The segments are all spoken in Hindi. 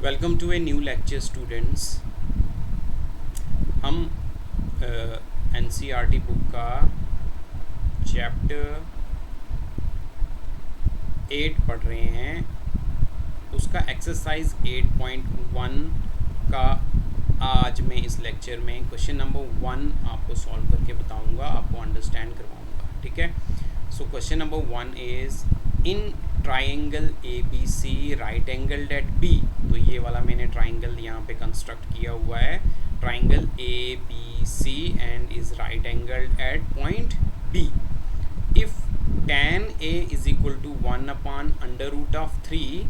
Welcome to a new lecture students. हम एनसीईआरटी बुक का चैप्टर 8 पढ़ रहे हैं। उसका एक्सरसाइज 8.1 का आज मैं इस लेक्चर में क्वेश्चन नंबर 1 आपको सॉल्व करके बताऊंगा, आपको अंडरस्टैंड करवाऊंगा। ठीक है। So question number 1 is in triangle A B C right angled at B. तो ये वाला मैंने ट्राइंगल यहाँ पे कंस्ट्रक्ट किया हुआ है, triangle A B C and is right angled at point B. If tan A is equal to 1 upon under root of 3,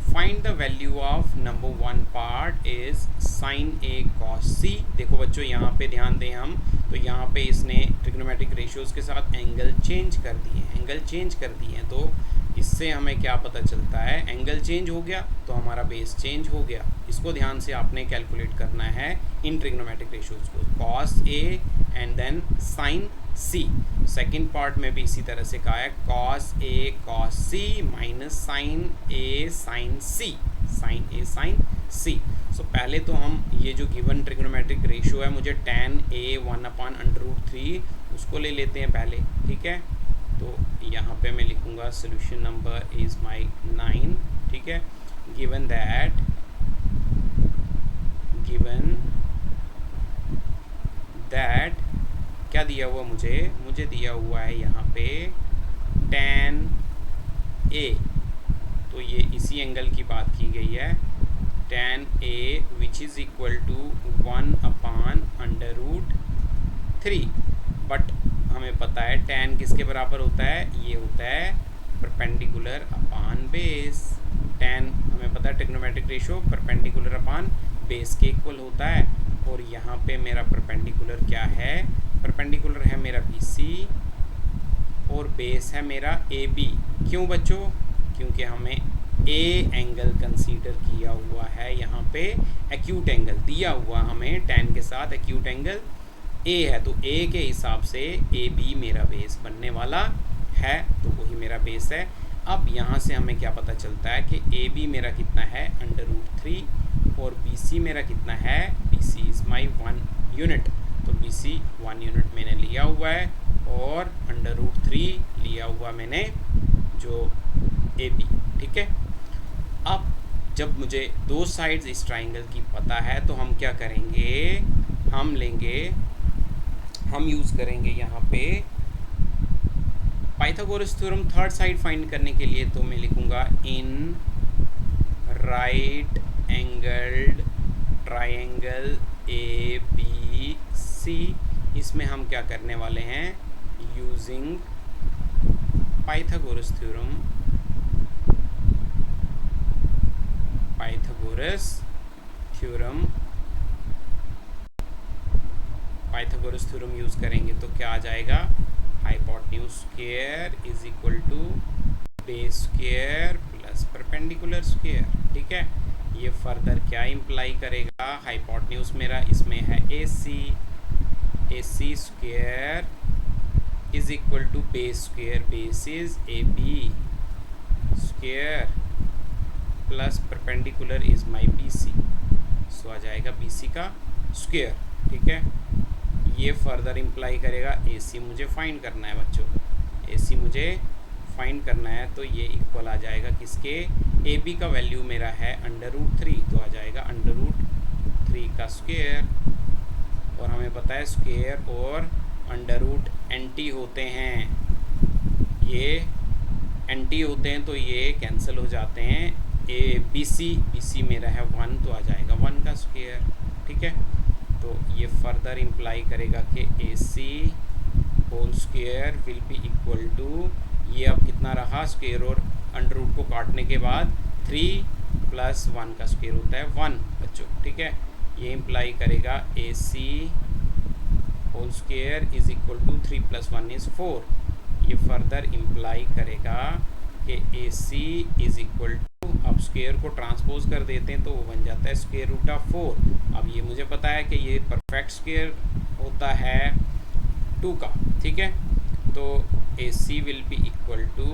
find the value of number 1 part is sin A cos C। देखो बच्चों, यहाँ पे ध्यान दें हम, तो यहाँ पे इसने ट्रिग्नोमेट्रिक रेशियोज़ के साथ एंगल चेंज कर दिए हैं। तो इससे हमें क्या पता चलता है, एंगल चेंज हो गया तो हमारा बेस चेंज हो गया। इसको ध्यान से आपने कैलकुलेट करना है इन ट्रिग्नोमेट्रिक रेशियोज़ को, cos A and then sin C। Second part में भी इसी तरह से कहा है cos A cos C minus sin A sin C। सो पहले तो हम ये जो गिवन ट्रिग्नोमेट्रिक रेशियो है, मुझे tan A 1/√3 उसको ले लेते हैं पहले। ठीक है, तो यहाँ पे मैं लिखूँगा सोल्यूशन नंबर इज़ माई 9। ठीक है, गिवन दैट क्या दिया हुआ मुझे दिया हुआ है यहाँ पे tan A। तो ये इसी एंगल की बात की गई है, tan A which is equal to 1/√3। But हमें पता है tan किसके बराबर होता है, ये होता है परपेंडिकुलर अपान बेस। tan हमें पता है ट्रिग्नोमेट्रिक रेशियो परपेंडिकुलर अपान बेस के इक्वल होता है। और यहाँ पे मेरा परपेंडिकुलर क्या है, परपेंडिकुलर है मेरा BC और बेस है मेरा AB। क्यों बच्चों, क्योंकि हमें A एंगल कंसीडर किया हुआ है, यहाँ पे एक्यूट एंगल दिया हुआ हमें tan के साथ एक्यूट एंगल A है, तो A के हिसाब से AB मेरा बेस बनने वाला है, तो वही मेरा बेस है। अब यहाँ से हमें क्या पता चलता है कि AB मेरा कितना है √3 और BC मेरा कितना है, BC इज़ माई 1 यूनिट। तो BC 1 यूनिट मैंने लिया हुआ है और √3 लिया हुआ मैंने जो AB। ठीक है, अब जब मुझे दो साइड्स इस ट्राइंगल की पता है तो हम क्या करेंगे, हम यूज़ करेंगे यहाँ पे Pythagoras theorem third side find करने के लिए। तो मैं लिखूँगा in right angled triangle ABC। इसमें हम क्या करने वाले हैं, यूजिंग पाइथागोरस थ्योरम यूज़ करेंगे। तो क्या आ जाएगा, hypotenuse square is equal to base square plus perpendicular square. ठीक है, ये फर्दर क्या इम्प्लाई करेगा, हाइपोटेन्यूज मेरा इसमें है AC square is equal to base square, base is AB square plus perpendicular is my BC। So आ जाएगा BC का स्क्वायर। ठीक है, ये फर्दर इम्प्लाई करेगा AC मुझे फाइंड करना है बच्चों, AC मुझे फाइंड करना है, तो ये इक्वल आ जाएगा किसके, AB का वैल्यू मेरा है √3, तो आ जाएगा √3 का स्क्वायर। और हमें पता है स्क्वायर और अंडर एंटी होते हैं, ये एंटी होते हैं तो ये कैंसिल हो जाते हैं। BC मेरा है 1, तो आ जाएगा 1 का स्क्वायर। ठीक है, तो ये फर्दर इम्प्लाई करेगा कि AC whole square will be equal to, ये अब कितना रहा, स्क्वायर और अंडर रूट को काटने के बाद 3 + 1 का स्क्वायर होता है 1 बच्चों। ठीक है, ये इम्प्लाई करेगा AC whole square is equal to 3 + 1 is 4। ये फर्दर इम्प्लाई करेगा कि AC इज इक्वल टू, अब स्क्वायर को ट्रांसपोज कर देते हैं तो वो बन जाता है √4। अब ये मुझे पता है कि ये परफेक्ट स्क्वायर होता है 2 का। ठीक है, तो AC will be equal to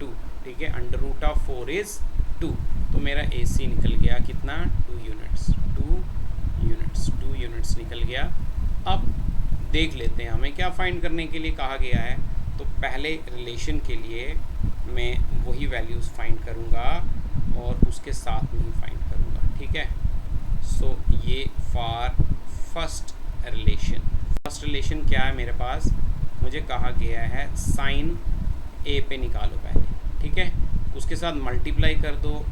2। ठीक है, √4 इज़ 2, तो मेरा AC निकल गया कितना, 2 यूनिट्स, 2 यूनिट्स निकल गया। अब देख लेते हैं हमें क्या फाइंड करने के लिए कहा गया है। तो पहले रिलेशन के लिए मैं वही वैल्यूज़ फाइंड करूँगा और उसके साथ में ही फाइंड करूँगा, ठीक है। सो ये फॉर फर्स्ट रिलेशन क्या है मेरे पास, मुझे कहा गया है साइन ए पे निकालो पहले, ठीक है। उसके साथ मल्टीप्लाई कर दो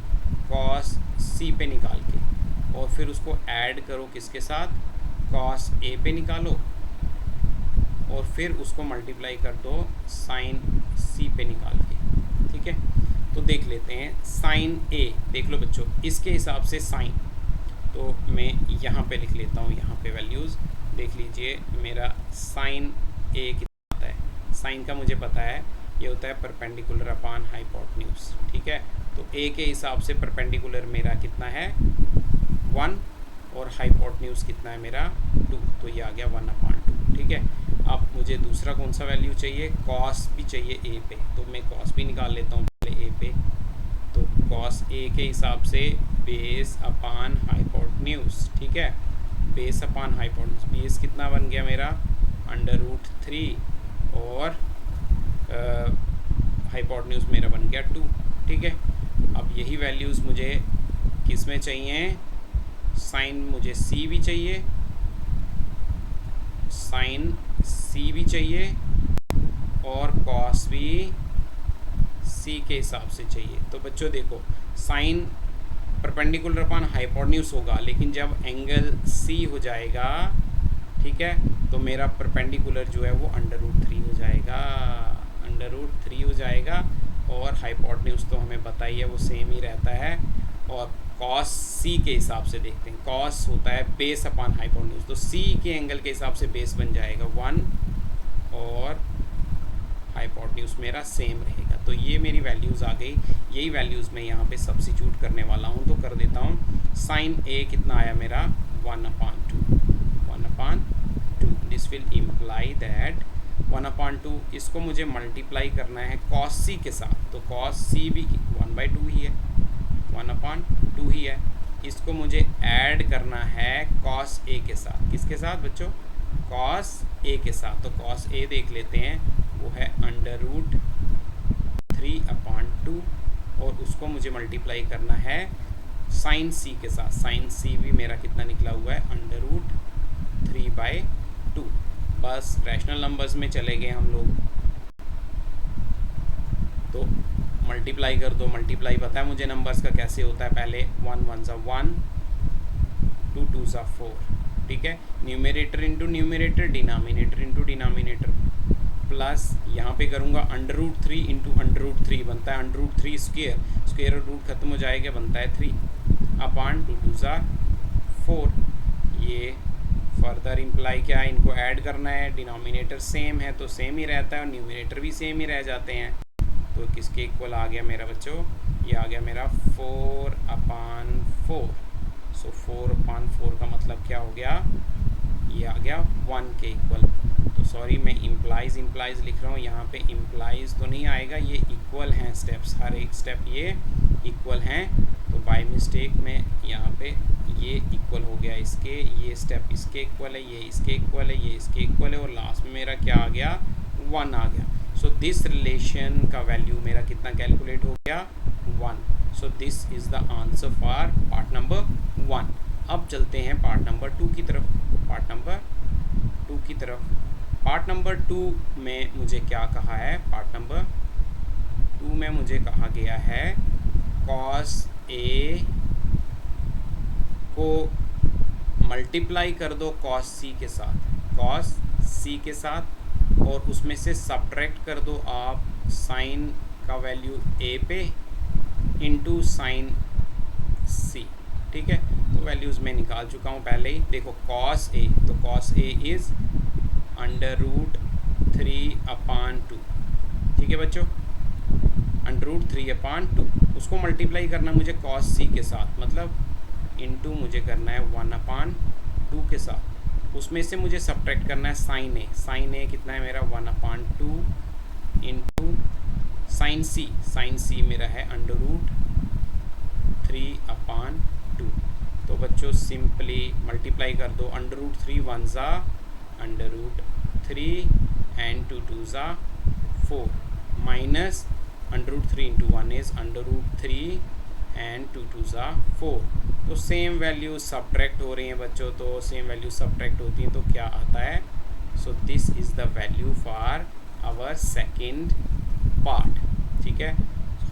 कॉस सी पे निकाल के, और फिर उसको ऐड करो किसके साथ, कॉस ए पे निकालो, और फिर उसको मल्टीप्लाई कर दो साइन सी पे निकाल के, ठीक है। तो देख लेते हैं साइन ए, देख लो बच्चों इसके हिसाब से साइन, तो मैं यहाँ पे लिख लेता हूँ, यहाँ पे वैल्यूज़ देख लीजिए। मेरा साइन ए कितना आता है, साइन का मुझे पता है ये होता है परपेंडिकुलर अपॉन हाइपोटेन्यूज, ठीक है। तो ए के हिसाब से परपेंडिकुलर मेरा कितना है 1 और हाइपोटेन्यूज कितना है मेरा 2, तो ये आ गया 1/2, ठीक है। अब मुझे दूसरा कौन सा वैल्यू चाहिए, कॉस भी चाहिए ए पे, तो मैं कॉस भी निकाल लेता हूँ पहले ए पे। तो कॉस ए के हिसाब से बेस अपॉन हाइपोटेन्यूज, ठीक है, बेस अपॉन हाइपोटेन्यूज, बेस कितना बन गया मेरा √3 और हाइपोटेन्यूज मेरा बन गया 2, ठीक है। अब यही वैल्यूज़ मुझे किस में चाहिए, साइन मुझे सी भी चाहिए, साइन सी भी चाहिए और कॉस भी सी के हिसाब से चाहिए। तो बच्चों देखो साइन परपेंडिकुलर अपॉन हाइपोटेन्यूज होगा, लेकिन जब एंगल सी हो जाएगा, ठीक है, तो मेरा परपेंडिकुलर जो है वो √3 हो जाएगा, √3 हो जाएगा, और हाइपोटेन्यूज तो हमें पता ही है वो सेम ही रहता है। और कॉस सी के हिसाब से देखते हैं, कॉस होता है बेस अपॉन हाइपोटेन्यूज, तो सी के एंगल के हिसाब से बेस बन जाएगा 1 और हाइपोटेन्यूज मेरा सेम रहेगा। तो ये मेरी वैल्यूज़ आ गई, यही वैल्यूज़ मैं यहाँ पे सब्स्टिट्यूट करने वाला हूँ। तो कर देता हूँ साइन ए कितना आया मेरा 1/2, दिस विल इम्प्लाई दैट 1/2, इसको मुझे मल्टीप्लाई करना है कॉस सी के साथ, तो कॉस सी भी 1/2 ही है, 1/2 ही है। इसको मुझे ऐड करना है कॉस ए के साथ, किसके साथ बच्चों, कॉस ए के साथ। तो कॉस ए देख लेते हैं, वो है √3/2, और उसको मुझे मल्टीप्लाई करना है साइन सी के साथ, साइन सी भी मेरा कितना निकला हुआ है √3/2। बस रैशनल नंबर्स में चले गए हम लोग, तो मल्टीप्लाई कर दो, मल्टीप्लाई पता है मुझे नंबर्स का कैसे होता है, पहले 1 1 ज़ा 1, 2 2 ज़ा 4, ठीक है, numerator into numerator, denominator into denominator, plus यहाँ पे करूँगा √3 इंटू √3 बनता है √3 स्क्वेयर, स्क्वेयर रूट खत्म हो जाएगा, बनता है 3/2 2 ज़ा 4। ये फर्दर इम्प्लाई क्या है, इनको ऐड करना है, डिनोमिनेटर सेम है तो सेम ही रहता है और न्यूमरेटर भी सेम ही रह जाते हैं। तो किसके इक्वल आ गया मेरा बच्चों, ये आ गया मेरा 4/4। सो 4/4 का मतलब क्या हो गया, ये आ गया 1 के इक्वल। तो सॉरी मैं इम्प्लाइज लिख रहा हूँ, यहाँ पे इम्प्लाइज तो नहीं आएगा, ये इक्वल हैं स्टेप्स, हर एक स्टेप ये इक्वल हैं। तो बाय मिस्टेक में यहाँ पे ये इक्वल हो गया इसके, ये स्टेप इसके इक्वल है, ये इसके इक्वल है, ये इसके इक्वल है, और लास्ट में मेरा क्या आ गया 1 आ गया। सो दिस रिलेशन का वैल्यू मेरा कितना कैलकुलेट हो गया 1। सो this is the answer for part number 1। अब चलते हैं पार्ट नंबर 2 की तरफ, पार्ट नंबर 2 की तरफ। पार्ट नंबर 2 में मुझे क्या कहा है, पार्ट नंबर 2 में मुझे कहा गया है कॉस ए को मल्टीप्लाई कर दो कॉस सी के साथ, कॉस सी के साथ, और उसमें से सब्ट्रैक्ट कर दो आप साइन का वैल्यू ए पे इंटू साइन सी, ठीक है। तो वैल्यूज़ मैं निकाल चुका हूँ पहले ही, देखो कॉस ए, तो कॉस ए इज़ √3/2, ठीक है बच्चों, √3/2। उसको मल्टीप्लाई करना मुझे कॉस सी के साथ, मतलब इंटू मुझे करना है 1/2 के साथ, उसमें से मुझे सब्ट्रैक्ट करना है साइन ए, साइन ए कितना है मेरा 1/2 इंटू साइन सी, साइन सी मेरा है √3/2 बच्चों सिंपली मल्टीप्लाई कर दो, √3 वन ज़ा √3 एंड 2 2 ज़ा 4 माइनस √3 इंटू 1 इज़ √3 एंड 2 2 ज़ा 4। तो सेम वैल्यू सब्ट्रैक्ट हो रही हैं बच्चों, तो सेम वैल्यू सब्ट्रैक्ट होती हैं तो क्या आता है? So this is the value for our second part. ठीक है,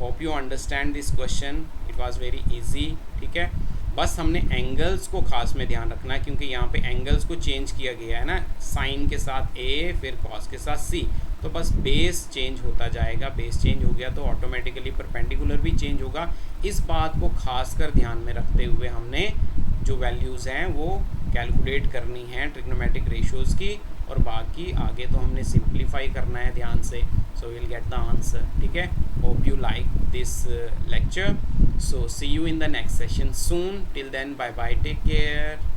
hope you understand this question, it was very easy. ठीक है, बस हमने एंगल्स को खास में ध्यान रखना है क्योंकि यहाँ पे एंगल्स को चेंज किया गया है ना, साइन के साथ ए फिर कॉस के साथ सी, तो बस बेस चेंज होता जाएगा। बेस चेंज हो गया तो ऑटोमेटिकली परपेंडिकुलर भी चेंज होगा। इस बात को खास कर ध्यान में रखते हुए हमने जो वैल्यूज़ हैं वो कैलकुलेट करनी है ट्रिग्नोमेट्रिक रेशियोज़ की, और बाकी आगे तो हमने सिंप्लीफाई करना है ध्यान से। So will get the answer. ठीक है, hope you like this lecture. So see you in the next session soon. Till then, bye bye, take care.